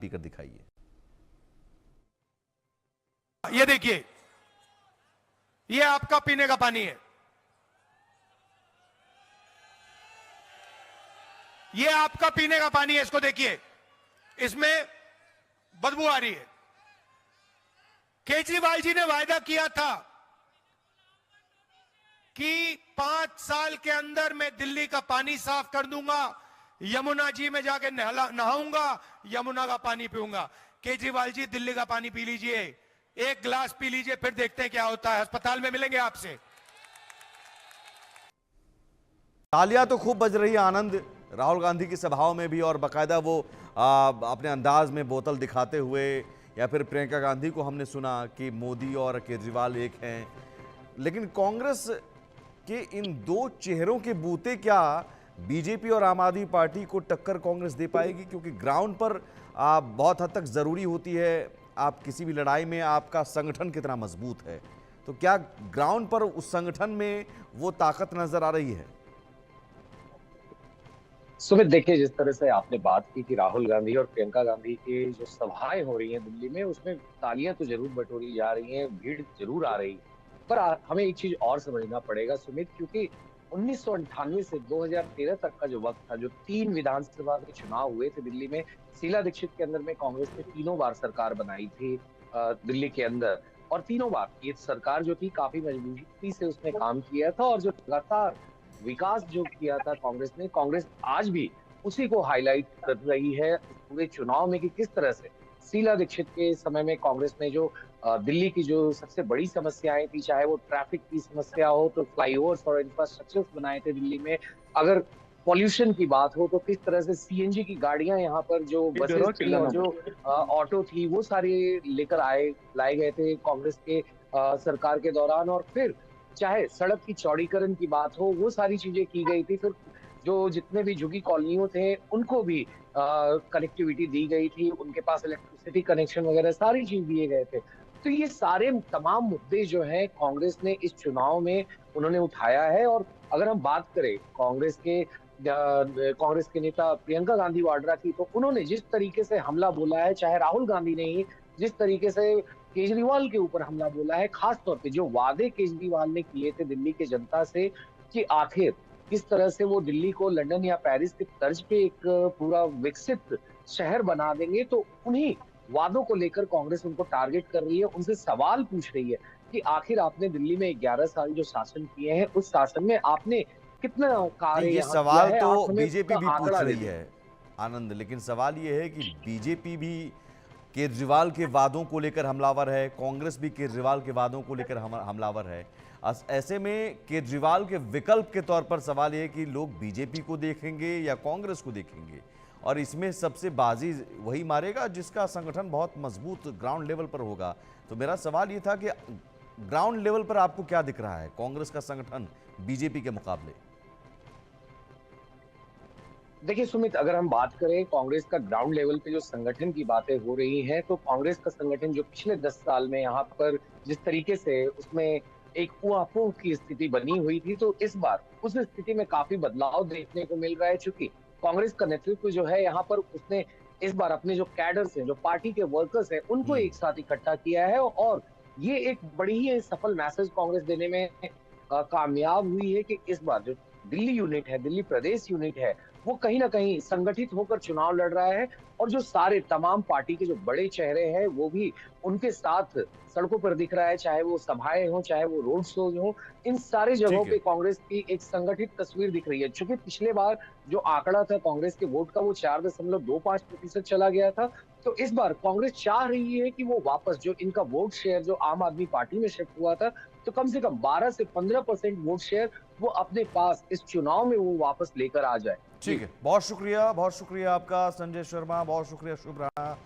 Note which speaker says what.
Speaker 1: पीकर दिखाइए।
Speaker 2: ये देखिए, ये आपका पीने का पानी है। ये आपका पीने का पानी है, इसको देखिए, इसमें बदबू आ रही है। केजरीवाल जी ने वायदा किया था कि 5 साल के अंदर मैं दिल्ली का पानी साफ कर दूंगा, यमुना जी में जाके नहाऊंगा, यमुना का पानी पीऊंगा। केजरीवाल जी, दिल्ली का पानी पी लीजिए, एक गिलास पी लीजिए, फिर देखते हैं क्या होता है। अस्पताल में मिलेंगे आपसे।
Speaker 1: तालियां तो खूब बज रही है आनंद, राहुल गांधी की सभाओं में भी, और बाकायदा वो अपने अंदाज में बोतल दिखाते हुए, या फिर प्रियंका गांधी को हमने सुना कि मोदी और केजरीवाल एक हैं। लेकिन कांग्रेस के इन दो चेहरों के बूते क्या बीजेपी और आम आदमी पार्टी को टक्कर कांग्रेस दे पाएगी? क्योंकि ग्राउंड पर बहुत हद तक जरूरी होती है, आप किसी भी लड़ाई में आपका संगठन कितना मजबूत है। तो क्या ग्राउंड पर उस संगठन में वो ताकत नजर आ रही है?
Speaker 3: सुमित, देखिए, जिस तरह से आपने बात की कि राहुल गांधी और प्रियंका गांधी की जो सभाएं हो रही हैं दिल्ली में, उसमें तालियां तो जरूर बटोरी जा रही हैं, भीड़ जरूर आ रही है। पर हमें एक चीज और समझना पड़ेगा सुमित, क्योंकि 1998 से 2013 तक का जो वक्त था, जो 3 विधानसभा के चुनाव हुए थे दिल्ली में, शीला दीक्षित के अंदर में कांग्रेस ने तीनों बार सरकार बनाई थी दिल्ली के अंदर। और तीनों बार ये सरकार जो थी काफी मजबूती से उसने काम किया था, और जो लगातार विकास जो किया था कांग्रेस ने, कांग्रेस आज भी उसी को हाईलाइट कर रही है पूरे चुनाव में कि किस तरह से शीला दीक्षित के समय में कांग्रेस ने जो दिल्ली की जो सबसे बड़ी समस्याएं थी, चाहे वो ट्रैफिक की समस्या हो, तो फ्लाईओवर्स और इंफ्रास्ट्रक्चर बनाए थे दिल्ली में। अगर पॉल्यूशन की बात हो, तो किस तरह से सीएनजी की गाड़ियां यहाँ पर, जो बसेस थी और जो ऑटो थी, वो सारे लेकर लाए गए थे कांग्रेस के सरकार के दौरान। और फिर चाहे सड़क की चौड़ीकरण की बात हो, वो सारी चीजें की गई थी। फिर जो जितने भी झुग्गी कॉलोनियों थे, उनको भी कनेक्टिविटी दी गई थी, उनके पास इलेक्ट्रिसिटी कनेक्शन वगैरह सारी चीज दिए गए थे। तो ये सारे तमाम मुद्दे जो हैं कांग्रेस ने इस चुनाव में उन्होंने उठाया है। और अगर हम बात करें कांग्रेस के नेता प्रियंका गांधी वाड्रा की, तो उन्होंने जिस तरीके से हमला बोला है, चाहे राहुल गांधी ने ही जिस तरीके से केजरीवाल के ऊपर हमला बोला है, खास तौर पे जो वादे केजरीवाल ने किए थे दिल्ली के जनता से कि आखिर किस तरह से वो दिल्ली को लंदन या पेरिस के तर्ज पे एक पूरा विकसित शहर बना देंगे, तो उन्हीं वादों को लेकर कांग्रेस उनको टारगेट कर रही है, उनसे सवाल पूछ रही है कि आखिर आपने दिल्ली में 11 साल जो शासन किए हैं, उस शासन में आपने कितना कार्य
Speaker 1: ये
Speaker 3: यहाँ किया
Speaker 1: सवाल
Speaker 3: है,
Speaker 1: तो
Speaker 3: आप हमें
Speaker 1: बीजेपी
Speaker 3: उसका
Speaker 1: भी पूछ
Speaker 3: आंकड़ा दे
Speaker 1: रही
Speaker 3: दें।
Speaker 1: है आनंद, लेकिन सवाल ये है कि बीजेपी भी केजरीवाल के वादों को लेकर हमलावर है, कांग्रेस भी केजरीवाल के वादों को लेकर हमलावर है। ऐसे में केजरीवाल के विकल्प के तौर पर सवाल यह है कि लोग बीजेपी को देखेंगे या कांग्रेस को देखेंगे, और इसमें सबसे बाजी वही मारेगा जिसका संगठन बहुत मजबूत ग्राउंड लेवल पर होगा। तो मेरा सवाल ये था कि ग्राउंड लेवल पर आपको क्या दिख रहा है कांग्रेस का संगठन बीजेपी के मुकाबले?
Speaker 3: देखिए सुमित, अगर हम बात करें कांग्रेस का ग्राउंड लेवल पे जो संगठन की बातें हो रही हैं, तो कांग्रेस का संगठन जो पिछले 10 साल में यहाँ पर जिस तरीके से उसमें एक ऊहापोह की स्थिति बनी हुई थी, तो इस बार उस स्थिति में काफी बदलाव देखने को मिल रहा है। चूंकि कांग्रेस का नेतृत्व जो है यहाँ पर, उसने इस बार अपने जो कैडर्स हैं, जो पार्टी के वर्कर्स हैं, उनको एक साथ इकट्ठा किया है। और ये एक बड़ी ही सफल मैसेज कांग्रेस देने में कामयाब हुई है कि इस बार जो दिल्ली यूनिट है, दिल्ली प्रदेश यूनिट है, वो कहीं ना कहीं संगठित होकर चुनाव लड़ रहा है। और जो सारे तमाम पार्टी के जो बड़े चेहरे हैं, वो भी उनके साथ सड़कों पर दिख रहा है, चाहे वो सभाएं हो, चाहे वो रोड शोज हो, इन सारी जगहों
Speaker 1: ठीक है।
Speaker 3: पे कांग्रेस की एक संगठित तस्वीर दिख रही है। चूंकि पिछले बार जो आंकड़ा था कांग्रेस के वोट का, वो 4.25% चला गया था। तो इस बार कांग्रेस चाह रही है कि वो वापस जो इनका वोट शेयर जो आम आदमी पार्टी में शिफ्ट हुआ था, तो कम से कम 12 से 15% वोट शेयर वो अपने पास इस चुनाव में वो वापस लेकर आ जाए।
Speaker 1: ठीक है, बहुत शुक्रिया आपका संजय शर्मा, बहुत शुक्रिया, शुभ रहा।